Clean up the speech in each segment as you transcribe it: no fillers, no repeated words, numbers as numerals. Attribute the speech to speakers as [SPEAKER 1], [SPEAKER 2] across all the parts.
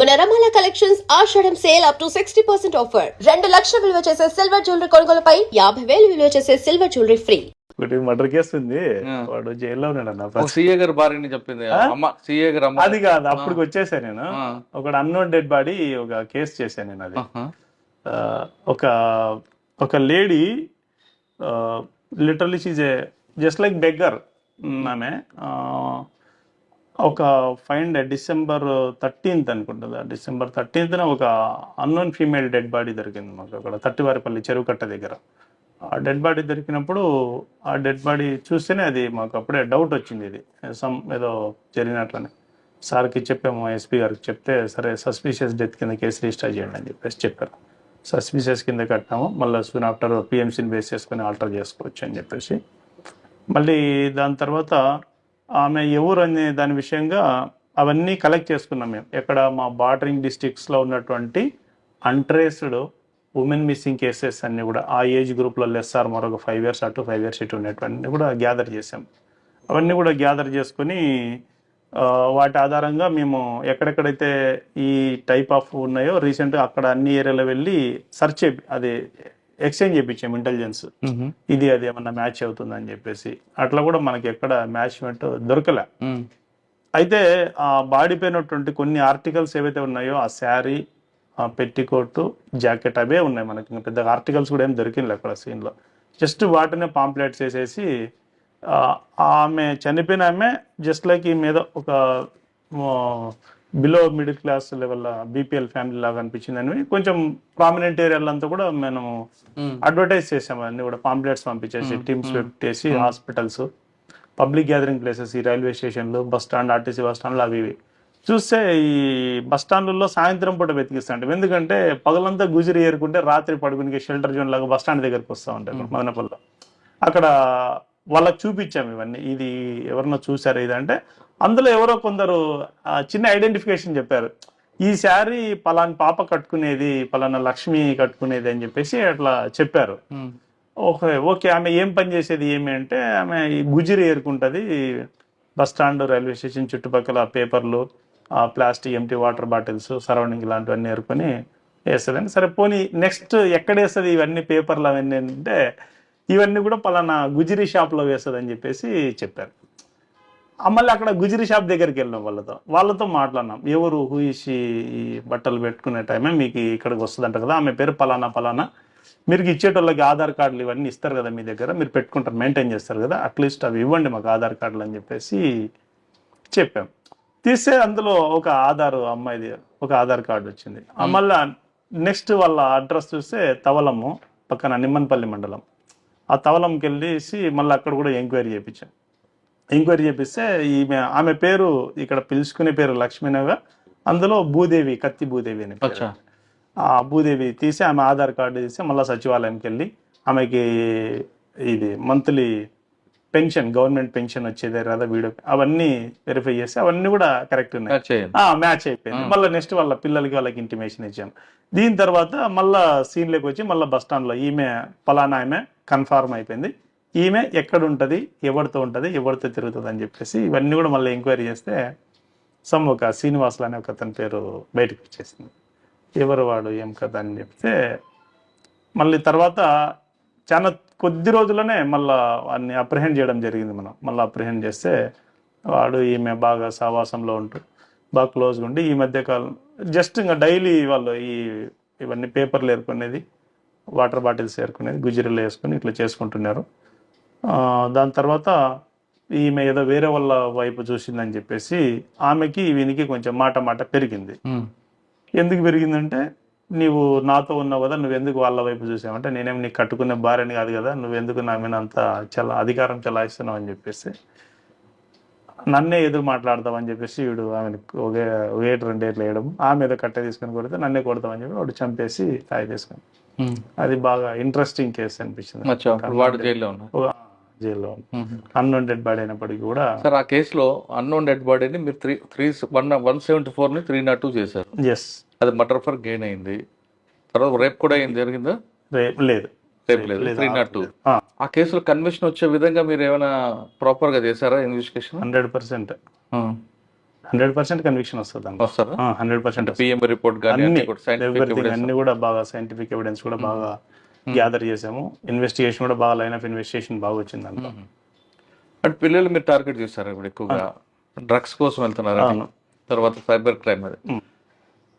[SPEAKER 1] మన Ramala collections Ashadham sale up to 60% offer. 2 లక్షల విలువ చేసే సిల్వర్ జ్యువెలరీ కొనుగోలుపై 50,000 విలువ చేసే సిల్వర్ జ్యువెలరీ ఫ్రీ.
[SPEAKER 2] ఒకటి మర్డర్ కేసు ఉంది, వాడు జైల్లో ఉన్నాడు అన్న.
[SPEAKER 3] సీఏ గారు భార్యని చెప్పింది అమ్మ, సీఏ గారు అమ్మ.
[SPEAKER 2] అది కాదు, అప్పుడు వచ్చేసా నేను. ఒక అన్నోన్ డెడ్ బాడీ ఒక కేసు చేశాను నేను. అది ఒక ఒక lady literally she's a just like beggar. ఆమె ఒక find December 13th అనుకుంటుందా, December 13th ఒక అన్నోన్ ఫీమేల్ డెడ్ బాడీ దొరికింది మాకు అక్కడ తట్టివారిపల్లి చెరువు కట్ట దగ్గర. ఆ డెడ్ బాడీ దొరికినప్పుడు ఆ డెడ్ బాడీ చూస్తేనే అది మాకు అప్పుడే డౌట్ వచ్చింది, ఇది ఏదో జరిగినట్లనే. సార్కి చెప్పాము, ఎస్పీ గారికి చెప్తే సరే సస్పీషియస్ డెత్ కింద కేసు రిజిస్టర్ చేయండి అని చెప్పేసి చెప్పారు. సస్పీషియస్ కింద కట్టాము, మళ్ళీ సూన్ ఆఫ్టర్ పిఎంసీని బేస్ చేసుకుని ఆల్టర్ చేసుకోవచ్చు అని చెప్పేసి. మళ్ళీ దాని తర్వాత ఆమె ఎవరు అనే దాని విషయంగా అవన్నీ కలెక్ట్ చేసుకున్నాం మేము. ఎక్కడ మా బార్డరింగ్ డిస్ట్రిక్ట్స్లో ఉన్నటువంటి అన్ట్రేస్డ్ ఉమెన్ మిస్సింగ్ కేసెస్ అన్నీ కూడా ఆ ఏజ్ గ్రూప్లో లెస్సార్ మరొక 5 years అటు 5 years ఇటు ఉన్నటువంటి కూడా గ్యాదర్ చేసాం. అవన్నీ కూడా గ్యాదర్ చేసుకుని వాటి ఆధారంగా మేము ఎక్కడెక్కడైతే ఈ టైప్ ఆఫ్ ఉన్నాయో రీసెంట్గా అక్కడ అన్ని ఏరియాలో వెళ్ళి సర్చ్ అది ఎక్స్చేంజ్ చేయించాం ఇంటెలిజెన్స్, ఇది అది ఏమన్నా మ్యాచ్ అవుతుందని చెప్పేసి. అట్లా కూడా మనకి ఎక్కడ మ్యాచ్ దొరకలే. అయితే ఆ బాడీ పైనటువంటి కొన్ని ఆర్టికల్స్ ఏవైతే ఉన్నాయో, ఆ శారీ, ఆ పెట్టికోట్, జాకెట్ అవే ఉన్నాయి మనకి. ఇంకా పెద్ద ఆర్టికల్స్ కూడా ఏం దొరికింది అక్కడ సీన్లో. జస్ట్ వాటినే పాంప్లెట్స్ వేసేసి ఆమె చనిపోయిన ఆమె జస్ట్ లైక్ ఈ మీద ఒక below middle class level BPL family లాగా అనిపించిందని కొంచెం ప్రామినెంట్ ఏరియాలంతా కూడా మేము అడ్వర్టైజ్ చేసాము. అన్ని కూడా పాంప్లెట్స్ పంపించేసి టీమ్స్ పెట్టేసి హాస్పిటల్స్, పబ్లిక్ గ్యాదరింగ్ ప్లేసెస్, ఈ రైల్వే స్టేషన్లు, బస్ స్టాండ్, ఆర్టీసీ బస్ స్టాండ్లు అవి ఇవి చూస్తే ఈ బస్ స్టాండ్లలో సాయంత్రం పూట వెతికిస్తాంటాం. ఎందుకంటే పగలంతా గుజరి ఏరుకుంటే రాత్రి పడుకునే షెల్టర్ జోన్ లాగా బస్ స్టాండ్ దగ్గరకు వస్తూ ఉంటారు మదనపల్లిలో. అక్కడ వాళ్ళకి చూపించాము ఇవన్నీ, ఇది ఎవరన్నా చూసారు ఇది అంటే. అందులో ఎవరో కొందరు చిన్న ఐడెంటిఫికేషన్ చెప్పారు, ఈ శారీ పలానా పాప కట్టుకునేది, పలానా లక్ష్మి కట్టుకునేది అని చెప్పేసి అట్లా చెప్పారు. ఓకే ఆమె ఏం పని చేసేది ఏమి అంటే, ఆమె ఈ గుజిరి ఏరుకుంటుంది బస్ స్టాండ్, రైల్వే స్టేషన్ చుట్టుపక్కల పేపర్లు, plastic, empty water bottles, surrounding ఇలాంటివన్నీ ఏరుకొని వేస్తుందని. సరే పోనీ నెక్స్ట్ ఎక్కడ వేస్తుంది ఇవన్నీ పేపర్లు అవన్నీ అంటే, ఇవన్నీ కూడా పలానా గుజిరి షాప్లో వేస్తుంది అని చెప్పేసి చెప్పారు. మళ్ళీ అక్కడ గుజిరి షాప్ దగ్గరికి వెళ్ళినాం, వాళ్ళతో మాట్లాడినాం. ఎవరు హూయిషి ఈ బట్టలు పెట్టుకునే టైమే మీకు ఇక్కడికి వస్తుందంట కదా, ఆమె పేరు పలానా పలానా, మీరు ఇచ్చేటోళ్ళకి ఆధార్ కార్డులు ఇవన్నీ ఇస్తారు కదా మీ దగ్గర, మీరు పెట్టుకుంటారు, మెయింటైన్ చేస్తారు కదా, అట్లీస్ట్ అవి ఇవ్వండి మాకు ఆధార్ కార్డులు అని చెప్పేసి చెప్పాం. తీస్తే అందులో ఒక అమ్మాయిది ఒక ఆధార్ కార్డు వచ్చింది. మళ్ళీ నెక్స్ట్ వాళ్ళ అడ్రస్ చూస్తే తవలము పక్కన నిమ్మన్పల్లి మండలం. ఆ తవలంకి వెళ్ళేసి మళ్ళీ అక్కడ కూడా ఎంక్వైరీ చేయించాం. ఎంక్వైరీ చేపిస్తే ఆమె పేరు ఇక్కడ పిలుచుకునే పేరు లక్ష్మీనగా, అందులో భూదేవి, కత్తి భూదేవి అని పేరు. ఆ భూదేవి తీసి ఆమె ఆధార్ కార్డు తీసి మళ్ళీ సచివాలయంకి వెళ్ళి ఆమెకి ఇది మంత్లీ పెన్షన్, గవర్నమెంట్ పెన్షన్ వచ్చేదే కదా వీడియో, అవన్నీ వెరిఫై చేసి అవన్నీ కూడా కరెక్ట్ ఉన్నాయి, మ్యాచ్ అయిపోయింది. మళ్ళీ నెక్స్ట్ వాళ్ళ పిల్లలకి వాళ్ళకి ఇంటిమేషన్ ఇచ్చాం. దీని తర్వాత మళ్ళీ సీన్లోకి వచ్చి మళ్ళీ బస్ స్టాండ్లో ఈమె పలానా ఆమె కన్ఫర్మ్ అయిపోయింది, ఈమె ఎక్కడ ఉంటుంది, ఎవరితో ఉంటుంది, ఎవరితో తిరుగుతుంది అని చెప్పేసి ఇవన్నీ కూడా మళ్ళీ ఎంక్వైరీ చేస్తే ఒక శ్రీనివాసులు అనే ఒక అతని పేరు బయటకు వచ్చేసింది. ఎవరు వాడు, ఏం కదా అని చెప్తే మళ్ళీ తర్వాత చాలా కొద్ది రోజుల్లోనే మళ్ళీ వాడిని అప్రిహెండ్ చేయడం జరిగింది. మనం మళ్ళీ అప్రిహెండ్ చేస్తే వాడు ఈమె బాగా సావాసంలో ఉంటూ బాగా క్లోజ్గా ఉండి ఈ మధ్యకాలం జస్ట్ ఇంకా డైలీ వాళ్ళు ఇవన్నీ పేపర్లు ఏరుకునేది, వాటర్ బాటిల్స్ ఏరుకునేది, గుజిరీలు వేసుకుని ఇట్లా చేసుకుంటున్నారు. దాని తర్వాత ఈమె ఏదో వేరే వాళ్ళ వైపు చూసిందని చెప్పేసి ఆమెకి వీనికి కొంచెం మాట పెరిగింది. ఎందుకు పెరిగిందంటే, నీవు నాతో ఉన్నావు కదా, నువ్వెందుకు వాళ్ళ వైపు చూసావంటే, నేనేం నీకు కట్టుకునే భార్యని కాదు కదా, నువ్వెందుకు నా మీద అంత అధికారం చలాయిస్తున్నావు అని చెప్పేసి నన్నే ఎదురు మాట్లాడతామని చెప్పేసి వీడు ఆమెకు ఒకే 2 ఏళ్ళు వేయడం, ఆమె ఏదో కట్టె తీసుకొని కొడితే నన్నే కొడతామని చెప్పి వాడు చంపేసి తాయి తీసుకొని. అది బాగా ఇంట్రెస్టింగ్ కేసు అనిపించింది. జైల్లో అన్నోన్ డెడ్ బాడీ అయినప్పటికీ కూడా.
[SPEAKER 3] సార్ ఆ కేసులో అన్నోన్ డెడ్ బాడీని మీరు 174ని 302 చేశారు.
[SPEAKER 2] ఎస్,
[SPEAKER 3] అది మర్డర్ ఫర్ గెయిన్ అయింది. తర్వాత రేప్ కూడా అయింది, జరిగిందా?
[SPEAKER 2] రేపు లేదు,
[SPEAKER 3] 302. ఆ కేసులో కన్విక్షన్ వచ్చే విధంగా మీరు ఏమైనా ప్రాపర్ గా చేశారా ఇన్వెస్టిగేషన్?
[SPEAKER 2] 100%. 100% కన్విక్షన్ వస్తుంది దాంట్లో.
[SPEAKER 3] వస్తారా?
[SPEAKER 2] 100%
[SPEAKER 3] పిఎం రిపోర్ట్ కానీ
[SPEAKER 2] అన్ని
[SPEAKER 3] సైంటిఫిక్
[SPEAKER 2] everything అన్ని కూడా బాగా సైంటిఫిక్ ఎవిడెన్స్ కూడా బాగా గ్యాదర్ చేసాము. ఇన్వెస్టిగేషన్ కూడా బాగా లైన్ ఆఫ్ ఇన్వెస్టిగేషన్ బాగా వచ్చింది దాంట్లో.
[SPEAKER 3] అంటే పిల్లలు మీరు టార్గెట్ చేస్తారు ఇప్పుడు ఎక్కువగా, డ్రగ్స్ కోసం వెళ్తున్నారు, తర్వాత సైబర్ క్రైమ్. అది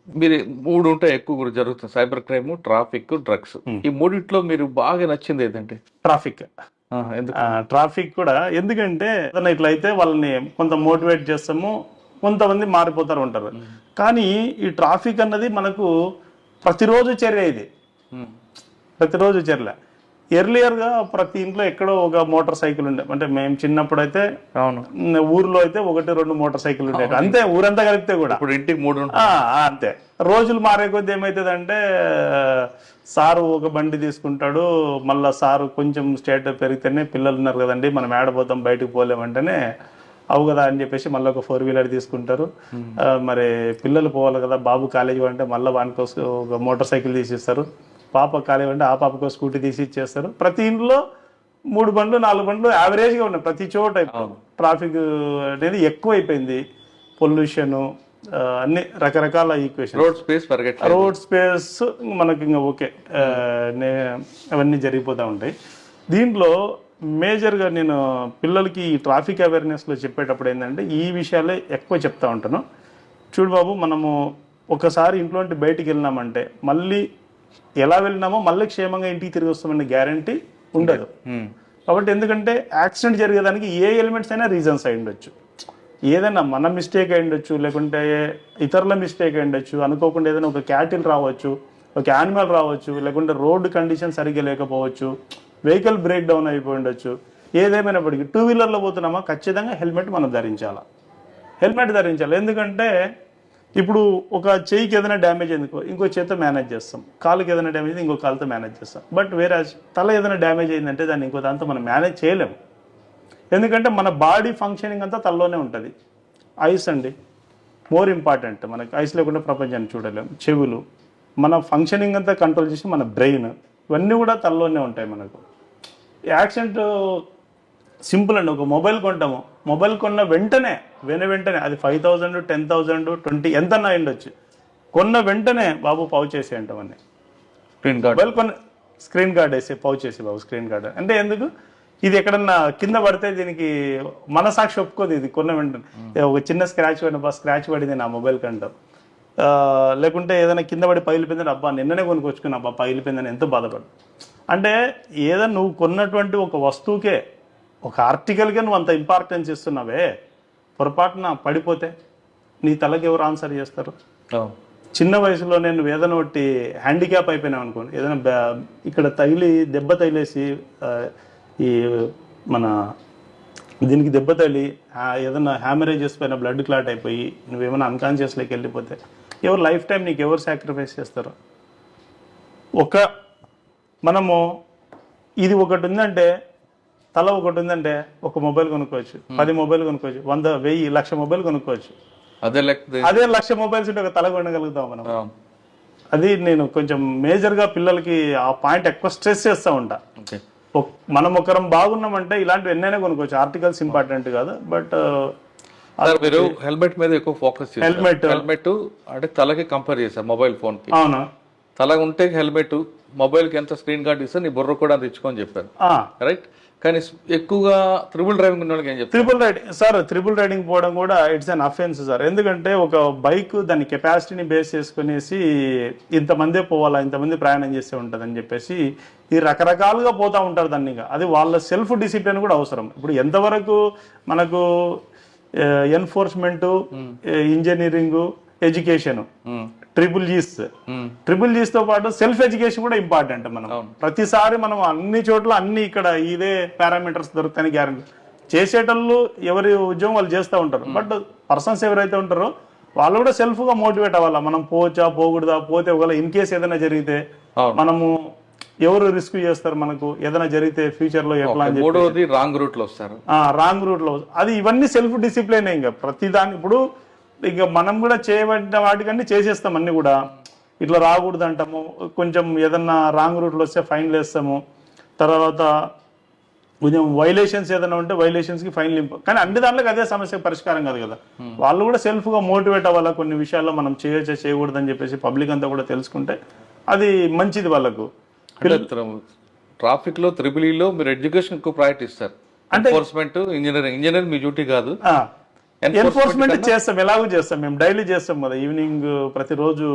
[SPEAKER 3] మీరు 3 ఉంటాయి ఎక్కువ జరుగుతుంది, సైబర్ క్రైమ్, ట్రాఫిక్, డ్రగ్స్. ఈ మూడిట్లో మీరు బాగా నచ్చింది ఏదంటే?
[SPEAKER 2] ట్రాఫిక్.
[SPEAKER 3] ఎందుకు?
[SPEAKER 2] ట్రాఫిక్ కూడా ఎందుకంటే ఏదైనా ఇట్లా అయితే వాళ్ళని కొంత మోటివేట్ చేస్తాము, కొంతమంది మారిపోతారు ఉంటారు. కానీ ఈ ట్రాఫిక్ అన్నది మనకు ప్రతిరోజు చర్య, ఇది ప్రతిరోజు చర్య. ఎర్లియర్ గా ప్రతి ఇంట్లో ఎక్కడో ఒక మోటార్ సైకిల్ ఉండే, అంటే మేము చిన్నప్పుడు అయితే ఊర్లో అయితే 1-2 మోటార్ సైకిల్ ఉండేవి అంతే, ఊరంతా కలిపితే కూడా.
[SPEAKER 3] ఇప్పుడు ఇంటికి 3
[SPEAKER 2] అంతే. రోజులు మారే కొద్ది ఏమవుతుందంటే సారు ఒక బండి తీసుకుంటాడు, మళ్ళా సారు కొంచెం స్టేట్ పెరిగితేనే పిల్లలు ఉన్నారు కదండి మనం ఏడపోతాం బయటకు పోలేమంటేనే అవు కదా అని చెప్పేసి మళ్ళీ ఒక 4-వీలర్ తీసుకుంటారు. మరి పిల్లలు పోవాలి కదా, బాబు కాలేజీ అంటే మళ్ళీ వానికోసం ఒక మోటార్ సైకిల్ తీసిస్తారు, పాప కాలేజీ అంటే ఆ పాపకు స్కూటీ తీసి ఇచ్చేస్తారు. ప్రతి ఇంట్లో 3 బండ్లు 4 బండ్లు యావరేజ్గా ఉన్నాయి ప్రతి చోట. ట్రాఫిక్ అనేది ఎక్కువ అయిపోయింది, పొల్యూషన్, అన్ని రకరకాల ఈక్వేషన్. రోడ్ స్పేస్ మనకి ఇంకా ఓకే, అవన్నీ జరిగిపోతూ ఉంటాయి. దీంట్లో మేజర్గా నేను పిల్లలకి ఈ ట్రాఫిక్ అవేర్నెస్లో చెప్పేటప్పుడు ఏంటంటే ఈ విషయాలే ఎక్కువ చెప్తా ఉంటాను. చూడు బాబు, మనము ఒకసారి ఇంట్లో నుండి బయటికి వెళ్ళినామంటే మళ్ళీ ఎలా వెళ్ళినామో మళ్ళీ క్షేమంగా ఇంటికి తిరిగి వస్తామనే గ్యారంటీ ఉండదు. కాబట్టి ఎందుకంటే యాక్సిడెంట్ జరిగేదానికి ఏ ఎలిమెంట్స్ అయినా రీజన్స్ అయి ఉండొచ్చు, ఏదైనా మన మిస్టేక్ అయి ఉండొచ్చు, లేకుంటే ఇతరుల మిస్టేక్ అయి ఉండొచ్చు, అనుకోకుండా ఏదైనా ఒక క్యాటిల్ రావచ్చు, ఒక యానిమల్ రావచ్చు, లేకుంటే రోడ్డు కండిషన్ సరిగ్గా లేకపోవచ్చు, వెహికల్ బ్రేక్ డౌన్ అయిపోయి ఉండొచ్చు. ఏదేమైనప్పటికీ 2-వీలర్లో పోతున్నామా ఖచ్చితంగా హెల్మెట్ మనం ధరించాలి. ఎందుకంటే ఇప్పుడు ఒక చెయ్యికి ఏదైనా డ్యామేజ్ అయింది ఇంకో చేతితో మేనేజ్ చేస్తాం, కాలుకి ఏదైనా డ్యామేజ్ అయింది ఇంకో కాలుతో మేనేజ్ చేస్తాం. బట్ వేరే తల ఏదైనా డ్యామేజ్ అయిందంటే దాన్ని ఇంకో దాంతో మనం మేనేజ్ చేయలేము. ఎందుకంటే మన బాడీ ఫంక్షనింగ్ అంతా తలలోనే ఉంటుంది. ఐస్ అండి మోర్ ఇంపార్టెంట్, మనకి ఐస్ లేకుండా ప్రపంచాన్ని చూడలేము. చెవులు, మన ఫంక్షనింగ్ అంతా కంట్రోల్ చేసి మన బ్రెయిన్, ఇవన్నీ కూడా తలలోనే ఉంటాయి. మనకు యాక్సిడెంట్ సింపుల్ అండి, ఒక మొబైల్ కొంటాము, మొబైల్ కొన్న వెంటనే అది 5,000, 10,000, 20 ఎంతన్నా అయిండొచ్చు, కొన్న వెంటనే బాబు పౌచ్ చేసి అంటామని, మొబైల్ కొన్న స్క్రీన్ గార్డ్ వేసి పౌచ్ చేసి బాబు స్క్రీన్ గార్డ్ అంటే ఎందుకు? ఇది ఎక్కడన్నా కింద పడితే దీనికి మనసాక్షి ఒప్పుకోదు. ఇది కొన్న వెంటనే ఒక చిన్న స్క్రాచ్ పడింది నా మొబైల్ కంటాం, లేకుంటే ఏదైనా కింద పడి పగిలిపోయిందని అబ్బా నిన్ననే కొనుక్కొచ్చుకున్నా అబ్బా పగిలిపోయిందని ఎంతో బాధపడు. అంటే ఏదైనా నువ్వు కొన్నటువంటి ఒక వస్తువుకే, ఒక ఆర్టికల్గా నువ్వు అంత ఇంపార్టెన్స్ ఇస్తున్నావే, పొరపాటున పడిపోతే నీ తలకి ఎవరు ఆన్సర్ చేస్తారు? చిన్న వయసులో నేను ఏదైనా ఒకటి హ్యాండిక్యాప్ అయిపోయినావు అనుకోండి, ఏదైనా ఇక్కడ దెబ్బ తగిలేసి ఈ మన దీనికి దెబ్బ తగిలి ఏదైనా హ్యామరేజెస్ పైన బ్లడ్ క్లాట్ అయిపోయి నువ్వేమైనా అన్కాన్షియస్లోకి వెళ్ళిపోతే ఎవరు లైఫ్ టైం నీకు ఎవరు సాక్రిఫైస్ చేస్తారు? మనము ఇది ఒకటి ఉందంటే, తల ఒకటి ఉందంటే ఒక మొబైల్ కొనుక్కోవచ్చు, 10 మొబైల్ కొనుక్కోవచ్చు, 100, 1000, 1,00,000 మొబైల్ కొనుక్కోవచ్చు. అదే 1,00,000 మొబైల్స్ ఉంటే ఒక తల కొనగలుగుతాం మనం. అది నేను కొంచెం మేజర్గా పిల్లలకి ఆ పాయింట్ ఎక్కువ స్ట్రెస్ చేస్తూ ఉంటా. మనం ఒకరం బాగున్నామంటే ఇలాంటివి ఎన్నైనా కొనుక్కోవచ్చు, ఆర్టికల్స్ ఇంపార్టెంట్ కాదు. బట్
[SPEAKER 3] మీరు హెల్మెట్ మీద ఎక్కువ ఫోకస్ చేస్తారు. హెల్మెట్ అంటే తలకి కంపేర్ చేశారు మొబైల్ ఫోన్ కి. అవునా, తల ఉంటే హెల్మెట్, మొబైల్ కి ఎంత స్క్రీన్ గార్డ్ ఇస్తే నీ బుర్ర కూడా అంత ఇచ్చుకొని చెప్పారు, రైట్? కానీ ఎక్కువగా త్రిబుల్ డ్రైవింగ్ ఉన్న వాళ్ళకి ఏం చెప్తారు? త్రిబుల్ రైడింగ్ పోవడం కూడా ఇట్స్ అన్ అఫెన్స్ సార్. ఎందుకంటే ఒక బైక్ దాని కెపాసిటీని బేస్ చేసుకునేసి ఇంతమందే పోవాలా, ఇంతమంది ప్రయాణం చేస్తే ఉంటుంది అని చెప్పేసి ఈ రకరకాలుగా పోతా ఉంటారు. దాన్ని అది వాళ్ళ సెల్ఫ్ డిసిప్లిన్ కూడా అవసరం. ఇప్పుడు ఎంతవరకు మనకు enforcement, engineering, education, triple Gs తో పాటు సెల్ఫ్ ఎడ్యుకేషన్ కూడా ఇంపార్టెంట్. మనం ప్రతిసారి మనం అన్ని చోట్ల అన్ని ఇక్కడ ఇదే పారామీటర్స్ దొరుకుతాయని గ్యారంటీ చేసేటోళ్ళు ఎవరి ఉద్యోగం వాళ్ళు చేస్తూ ఉంటారు. బట్ పర్సన్స్ ఎవరైతే ఉంటారో వాళ్ళు కూడా సెల్ఫ్ గా మోటివేట్ అవ్వాలా, మనం పోవచ్చా పోకూడదా, పోతే ఒకవేళ ఇన్ కేసు ఏదైనా జరిగితే మనము ఎవరు రిస్క్ చేస్తారు, మనకు ఏదైనా జరిగితే ఫ్యూచర్ లో ఎట్లా అని చెప్పి రాంగ్ రూట్ లో వస్తారు.
[SPEAKER 2] రాంగ్ రూట్ లో అది ఇవన్నీ సెల్ఫ్ డిసిప్లిన్. ఇంకా ప్రతిదాని ఇప్పుడు ఇక మనం కూడా చేయబడిన వాటికన్నీ చేసేస్తాం, అన్ని కూడా ఇట్లా రాకూడదు అంటాము. కొంచెం ఏదన్నా రాంగ్ రూట్లో వస్తే ఫైన్లు వేస్తాము. తర్వాత కొంచెం వైలేషన్స్ ఏదైనా ఉంటే వైలేషన్స్ కి ఫైన్ లింపు, కానీ అన్ని దాంట్లోకి అదే సమస్య పరిష్కారం కాదు కదా. వాళ్ళు కూడా సెల్ఫ్ గా మోటివేట్ అవ్వాలా, కొన్ని విషయాల్లో మనం చేయొచ్చా చేయకూడదు అని చెప్పేసి పబ్లిక్ అంతా కూడా తెలుసుకుంటే అది మంచిది వాళ్ళకు.
[SPEAKER 3] ట్రాఫిక్ లో త్రిబులీలో మీరు ఎడ్యుకేషన్ ఎక్కువ ప్రయారిటీ ఇస్తారు, ఎన్ఫోర్స్మెంట్ ఇంజనీరింగ్ మీ డ్యూటీ కాదు.
[SPEAKER 2] ఎన్ఫోర్స్మెంట్ చేస్తాం, ఎలాగో చేస్తాం, మేము డైలీ చేస్తాం కదా. ఈవినింగ్ ప్రతిరోజు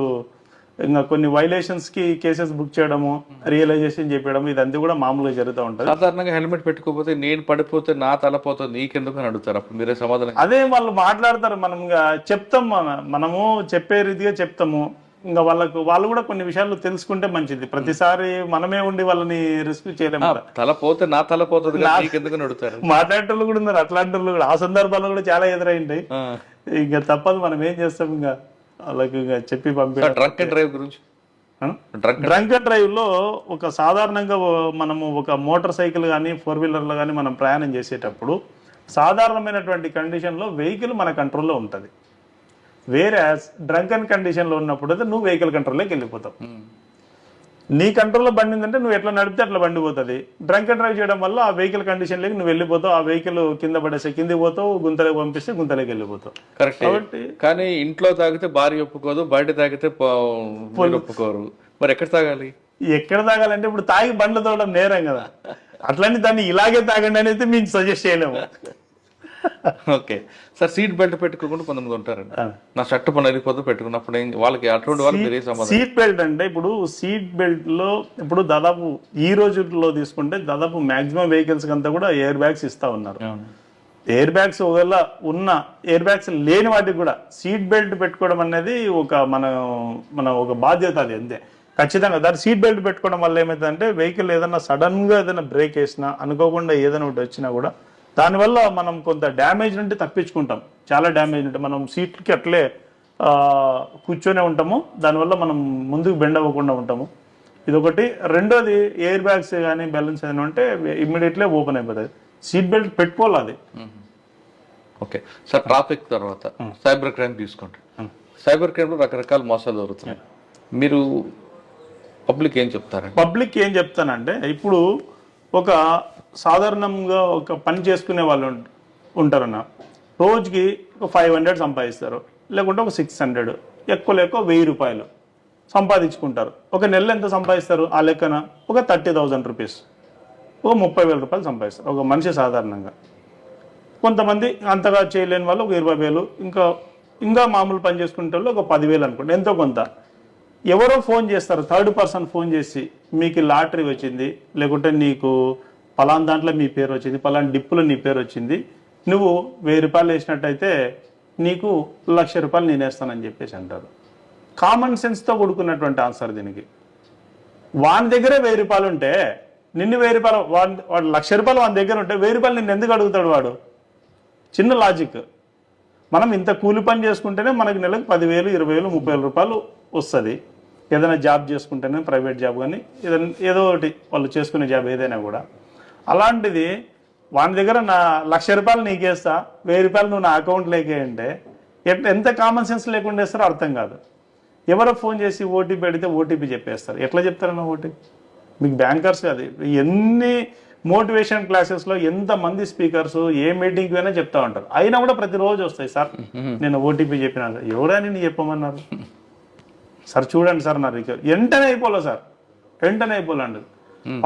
[SPEAKER 2] ఇంకా కొన్ని వైలేషన్స్ కి కేసెస్ బుక్ చేయడము, రియలైజేషన్ చెప్పడం, ఇదంతా కూడా మామూలుగా జరుగుతూ ఉంటుంది.
[SPEAKER 3] సాధారణంగా హెల్మెట్ పెట్టుకోకపోతే నేను పడిపోతే నా తల పోతుంది నీకెందుకు అని అడుగుతారు, అప్పుడు మీరే సమాధానం.
[SPEAKER 2] అదే వాళ్ళు మాట్లాడతారు, మనం ఇంకా చెప్తాం, మనము చెప్పే రీతిగా చెప్తాము. ఇంకా వాళ్ళు కూడా కొన్ని విషయాలు తెలుసుకుంటే మంచిది. ప్రతిసారి మనమే ఉండి వాళ్ళని రిస్క్ చేయలేము.
[SPEAKER 3] తల పోతే నా తల పోతుంది నీకెందుకు అని అడుగుతారు.
[SPEAKER 2] మాట్లాడేటోళ్ళు కూడా ఉన్నారు, అట్లాంటి వాళ్ళు కూడా ఆ సందర్భాల్లో కూడా చాలా ఎదురైంటాయి. ఇంకా తప్పదు, మనం ఏం చేస్తాం, ఇంకా వాళ్ళకి చెప్పి పంపి.
[SPEAKER 3] డ్రంక్ అండ్ డ్రైవ్ గురించి,
[SPEAKER 2] డ్రంక్ అండ్ డ్రైవ్ లో ఒక సాధారణంగా మనము ఒక మోటార్ సైకిల్ కానీ 4-వీలర్లో కానీ మనం ప్రయాణం చేసేటప్పుడు సాధారణమైనటువంటి కండిషన్ లో వెహికల్ మన కంట్రోల్లో ఉంటుంది. వేరే డ్రంకన్ కండిషన్ లో ఉన్నప్పుడు అయితే నువ్వు వెహికల్ కంట్రోల్లోకి వెళ్ళిపోతావు. నీ కంట్రోల్లో బండి ఉందంటే నువ్వు ఎట్లా నడిపితే అట్లా బండి పోతుంది. డ్రంక్ అండ్ డ్రైవ్ చేయడం వల్ల ఆ వెహికల్ కండిషన్ లేక నువ్వు వెళ్ళిపోతావు, ఆ వెహికల్ కింద పడేస్తే కిందికి పోతావు, గుంతలోకి పంపిస్తే గుంతలోకి వెళ్ళిపోతావు.
[SPEAKER 3] కరెక్ట్. కాబట్టి కానీ ఇంట్లో తాగితే భార్య ఒప్పుకోదు, బయట తాగితే ఒప్పుకోరు, మరి ఎక్కడ తాగాలి?
[SPEAKER 2] ఎక్కడ తాగాలంటే ఇప్పుడు తాగి బండ్లు తోవడం నేరం కదా. అట్లని దాన్ని ఇలాగే తాగండి అనేది మేము సజెస్ట్ చేయలేము.
[SPEAKER 3] ఓకే సార్, సీట్ బెల్ట్ పెట్టుకోకుండా కొంతమంది ఉంటారండి, నా షర్ట్ పని వెళ్ళిపోతే పెట్టుకున్నప్పుడు వాళ్ళకి అటువంటి వాళ్ళకి మీరే సమాధానం.
[SPEAKER 2] సీట్ బెల్ట్ అంటే ఇప్పుడు సీట్ బెల్ట్ లో ఇప్పుడు దాదాపు ఈ రోజుల్లో తీసుకుంటే దాదాపు మాక్సిమం వెహికల్స్ అంతా కూడా ఎయిర్ బ్యాగ్స్ ఇస్తా ఉన్నారు. ఎయిర్ బ్యాగ్స్ ఒకవేళ ఉన్న ఎయిర్ బ్యాగ్స్ లేని వాటికి కూడా సీట్ బెల్ట్ పెట్టుకోవడం అనేది ఒక మన ఒక బాధ్యత, అది అంతే ఖచ్చితంగా. దాని సీట్ బెల్ట్ పెట్టుకోవడం వల్ల ఏమైందంటే వెహికల్ ఏదైనా సడన్ గా ఏదైనా బ్రేక్ వేసినా, అనుకోకుండా ఏదైనా ఒకటి వచ్చినా కూడా దానివల్ల మనం కొంత డ్యామేజ్ నుండి తప్పించుకుంటాం. చాలా డ్యామేజ్ ఉంటే మనం సీట్కి అట్లే కూర్చొనే ఉంటాము, దానివల్ల మనం ముందుకు బెండ్ అవ్వకుండా ఉంటాము. ఇదొకటి. రెండోది ఎయిర్ బ్యాగ్స్ కానీ బ్యాలెన్స్ ఏదైనా ఉంటే ఇమ్మీడియట్లీ ఓపెన్ అయిపోతుంది. సీట్ బెల్ట్ పెట్టుకోవాలి అది.
[SPEAKER 3] ఓకే సార్, ట్రాఫిక్ తర్వాత సైబర్ క్రైమ్ తీసుకోండి. సైబర్ క్రైమ్ లో రకరకాల మోసాలు జరుగుతున్నాయి, మీరు పబ్లిక్ ఏం చెప్తారండి?
[SPEAKER 2] పబ్లిక్ ఏం చెప్తానంటే, ఇప్పుడు ఒక సాధారణంగా ఒక పని చేసుకునే వాళ్ళు ఉంటారన్న, రోజుకి ఒక 500 సంపాదిస్తారు, లేకుంటే ఒక 600, ఎక్కువ 1000 రూపాయలు సంపాదించుకుంటారు. ఒక నెల ఎంత సంపాదిస్తారు ఆ లెక్కన? ఒక 30,000 రూపీస్, ఒక 30,000 రూపాయలు సంపాదిస్తారు ఒక మనిషి సాధారణంగా. కొంతమంది అంతగా చేయలేని వాళ్ళు ఒక 20,000, ఇంకా మామూలు పని చేసుకునే వాళ్ళు ఒక 10,000 అనుకోండి, ఎంతో కొంత. ఎవరో ఫోన్ చేస్తారు, థర్డ్ పర్సన్ ఫోన్ చేసి, మీకు లాటరీ వచ్చింది, లేకుంటే నీకు పలానా దాంట్లో మీ పేరు వచ్చింది, పలానా డిప్పులో నీ పేరు వచ్చింది, నువ్వు 1000 రూపాయలు వేసినట్టయితే నీకు 1,00,000 రూపాయలు నేను వేస్తానని చెప్పేసి అంటారు. కామన్ సెన్స్తో కూడుకున్నటువంటి ఆన్సర్ దీనికి. వాని దగ్గరే 1000 రూపాయలు ఉంటే నిన్ను 1000 రూపాయలు, వాడు 1,00,000 రూపాయలు వాని దగ్గర ఉంటే 1000 రూపాయలు నిన్ను ఎందుకు అడుగుతాడు వాడు? చిన్న లాజిక్. మనం ఇంత కూలి పని చేసుకుంటేనే మనకి నెలకు 10,000, 20,000, 30,000 రూపాయలు వస్తుంది. ఏదైనా జాబ్ చేసుకుంటేనే, ప్రైవేట్ జాబ్ కానీ ఏదో ఒకటి వాళ్ళు చేసుకునే జాబ్ ఏదైనా కూడా. అలాంటిది వాని దగ్గర నా 1,00,000 రూపాయలు నీకేస్తా, 1000 రూపాయలు నువ్వు నా అకౌంట్లోకి అంటే ఎంత కామన్ సెన్స్ లేకుండా వేస్తారో అర్థం కాదు. ఎవరో ఫోన్ చేసి ఓటీపీ అడిగితే ఓటీపీ చెప్పేస్తారు. ఎట్లా చెప్తారన్న ఓటీపీ? మీకు బ్యాంకర్స్ అది ఎన్ని మోటివేషన్ క్లాసెస్లో ఎంతమంది స్పీకర్స్ ఏ మీటింగ్కి అయినా చెప్తా ఉంటారు, అయినా కూడా ప్రతిరోజు వస్తాయి, సార్ నేను ఓటీపీ చెప్పినా. ఎవరైనా నేను చెప్పమన్నారు సార్, చూడండి సార్ నా రికవరీ వెంటనే అయిపోలే సార్, వెంటనే అయిపోలేండి.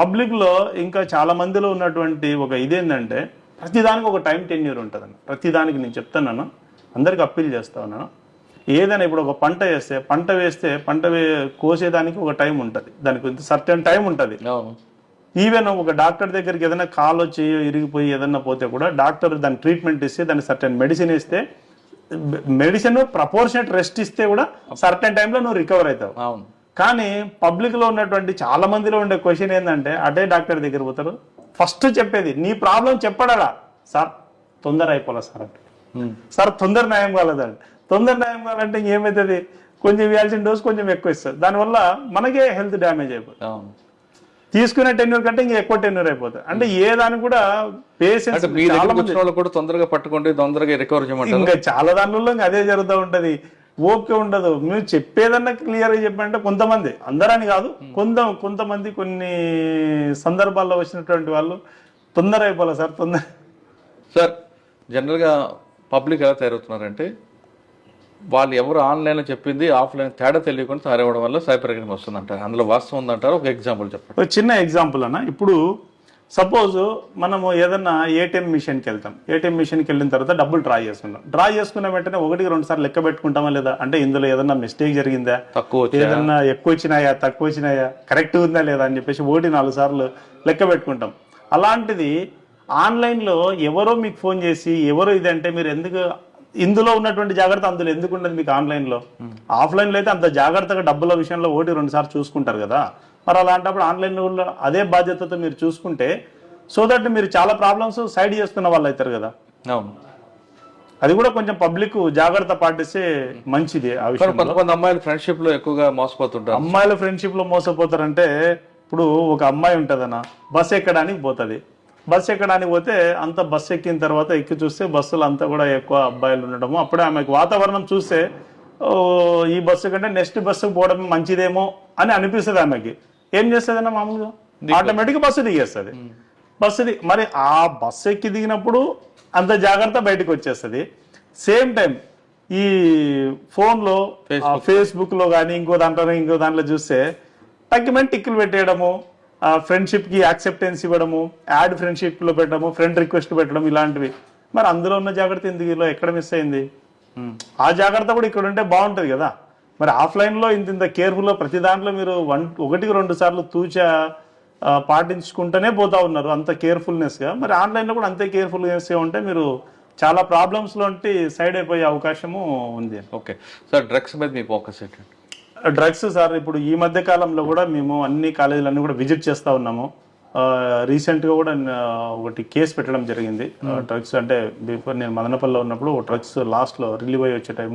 [SPEAKER 2] పబ్లిక్ లో ఇంకా చాలా మందిలో ఉన్నటువంటి ఒక ఇదేంటంటే, ప్రతిదానికి ఒక టైం టెన్యూర్ ఉంటుందండి. ప్రతిదానికి నేను చెప్తున్నాను, అందరికి అప్పీల్ చేస్తా ఉన్నాను. ఏదైనా ఇప్పుడు ఒక పంట వేస్తే పంట కోసేదానికి ఒక టైం ఉంటుంది, దానికి సర్టెన్ టైం ఉంటుంది. ఈవెన్ ఒక డాక్టర్ దగ్గరికి ఏదైనా కాలు వచ్చి ఇరిగిపోయి ఏదన్నా పోతే కూడా డాక్టర్ దాని ట్రీట్మెంట్ ఇస్తే, దానికి సర్టెన్ మెడిసిన్ ఇస్తే, మెడిసిన్ ప్రపోర్షనేట్ రెస్ట్ ఇస్తే కూడా సర్టెన్ టైంలో నువ్వు రికవర్ అవుతావు. కానీ పబ్లిక్ లో ఉన్నటువంటి చాలా మందిలో ఉండే క్వశ్చన్ ఏంటంటే, అదే డాక్టర్ దగ్గర పోతారు, ఫస్ట్ చెప్పేది నీ ప్రాబ్లం చెప్పడాలా, సార్ తొందర అయిపోలే సార్ అంటే, సార్ తొందర న్యాయం కాలేదండి. తొందర న్యాయం కావాలంటే ఇంకేమవుతుంది, కొంచెం ఇవ్వాల్సిన డోస్ కొంచెం ఎక్కువ ఇస్తుంది, దానివల్ల మనకే హెల్త్ డ్యామేజ్ అయిపోతుంది. తీసుకునే టెన్యూర్ కంటే ఇంకా ఎక్కువ టెన్యూర్ అయిపోతుంది. అంటే ఏ దానికి కూడా పేషెంట్స్
[SPEAKER 3] కూడా తొందరగా పట్టుకోండి, తొందరగా రికవర్ చేయమంటారు.
[SPEAKER 2] ఇంకా చాలా దానిలో ఇంకా అదే జరుగుతూ ఉంటది, ఓకే ఉండదు. మీరు చెప్పేదన్నా క్లియర్గా చెప్పంటే కొంతమంది, అందరని కాదు, కొంతమంది కొన్ని సందర్భాల్లో వచ్చినటువంటి వాళ్ళు తొందర అయిపోలే సార్
[SPEAKER 3] సార్ జనరల్గా పబ్లిక్ ఎలా తయారవుతున్నారంటే వాళ్ళు ఎవరు ఆన్లైన్లో చెప్పింది ఆఫ్లైన్ తేడా తెలియకుండా తయారవడం వల్ల సైబర్ క్రైమ్ వస్తుందంటారు. అందులో వాస్తవం ఉందంటారు. ఒక ఎగ్జాంపుల్ చెప్పండి.
[SPEAKER 2] ఒక చిన్న ఎగ్జాంపుల్ అన్న, ఇప్పుడు సపోజ్ మనము ఏదన్నా ఏటీఎం మిషన్కి వెళ్తాం. ఏటీఎం మిషన్కి వెళ్ళిన తర్వాత డబ్బులు డ్రా చేసుకున్న వెంటనే 1-2 సార్లు లెక్క పెట్టుకుంటామా లేదా, అంటే ఇందులో ఏదన్నా మిస్టేక్ జరిగిందా, ఏదన్నా ఎక్కువ వచ్చినాయా తక్కువ వచ్చినాయా కరెక్ట్ ఉందా లేదా అని చెప్పేసి 1-4 సార్లు లెక్క పెట్టుకుంటాం. అలాంటిది ఆన్లైన్లో ఎవరో మీకు ఫోన్ చేసి ఎవరో ఇదంటే మీరు ఎందుకు ఇందులో ఉన్నటువంటి జాగ్రత్త అందులో ఎందుకు ఉండదు మీకు ఆన్లైన్లో? ఆఫ్లైన్లో అయితే అంత జాగ్రత్తగా డబ్బుల విషయంలో 1-2 సార్లు చూసుకుంటారు కదా. మరి అలాంటప్పుడు ఆన్లైన్లో అదే బాధ్యతతో మీరు చూసుకుంటే సో దట్ మీరు చాలా ప్రాబ్లమ్స్ సైడ్ చేస్తున్న వాళ్ళు అవుతారు కదా.
[SPEAKER 3] అవును,
[SPEAKER 2] అది కూడా కొంచెం పబ్లిక్ జాగ్రత్త పాటిస్తే మంచిది. ఆ విషయం
[SPEAKER 3] కొంతమంది అమ్మాయిలు ఫ్రెండ్షిప్ లో ఎక్కువగా మోసపోతుంటారు.
[SPEAKER 2] అమ్మాయిలు ఫ్రెండ్షిప్ లో మోసపోతారంటే, ఇప్పుడు ఒక అమ్మాయి ఉంటుందన్న, బస్ ఎక్కడానికి పోతుంది. బస్సు ఎక్కడానికి పోతే అంత బస్సు ఎక్కిన తర్వాత ఎక్కి చూస్తే బస్సులు అంతా కూడా ఎక్కువ అబ్బాయిలు ఉండడము, అప్పుడే ఆమెకు వాతావరణం చూస్తే ఈ బస్సు కంటే నెక్స్ట్ బస్సుకు పోవడం మంచిదేమో అని అనిపిస్తుంది ఆమెకి. ఏం చేస్తుంది అన్న, మామూలుగా ఆటోమేటిక్గా బస్సు దిగేస్తుంది. మరి ఆ బస్సు ఎక్కి దిగినప్పుడు అంత జాగ్రత్త బయటకు వచ్చేస్తుంది. సేమ్ టైం ఈ ఫోన్లో ఫేస్బుక్లో కానీ ఇంకో దాంట్లో చూస్తే తగ్గిమని టిక్కులు పెట్టేయడము, ఫ్రెండ్షిప్కి యాక్సెప్టెన్స్ ఇవ్వడము, యాడ్ ఫ్రెండ్షిప్లో పెట్టడము, ఫ్రెండ్ రిక్వెస్ట్ పెట్టడం, ఇలాంటివి. మరి అందులో ఉన్న జాగ్రత్త ఎందుకు ఇలా ఎక్కడ మిస్ అయింది? ఆ జాగ్రత్త కూడా ఇక్కడ ఉంటే బాగుంటుంది కదా. మరి ఆఫ్లైన్లో ఇంత కేర్ఫుల్గా ప్రతి దాంట్లో మీరు 1-2 సార్లు తూచా పాటించుకుంటూనే పోతా ఉన్నారు అంత కేర్ఫుల్నెస్గా. మరి ఆన్లైన్లో కూడా అంతే కేర్ఫుల్నెస్గా ఉంటే మీరు చాలా ప్రాబ్లమ్స్లో సైడ్ అయిపోయే అవకాశము ఉంది.
[SPEAKER 3] ఓకే సార్, డ్రగ్స్ మీద మీ ఫోకస్ ఏంటంటే?
[SPEAKER 2] డ్రగ్స్ సార్, ఇప్పుడు ఈ మధ్య కాలంలో కూడా మేము అన్ని కాలేజీలన్నీ కూడా విజిట్ చేస్తూ ఉన్నాము. రీసెంట్గా కూడా ఒకటి కేసు పెట్టడం జరిగింది. డ్రగ్స్ అంటే బిఫోర్ నేను మదనపల్లిలో ఉన్నప్పుడు డ్రగ్స్ లాస్ట్లో రిలీవ్ అయ్యి వచ్చే టైం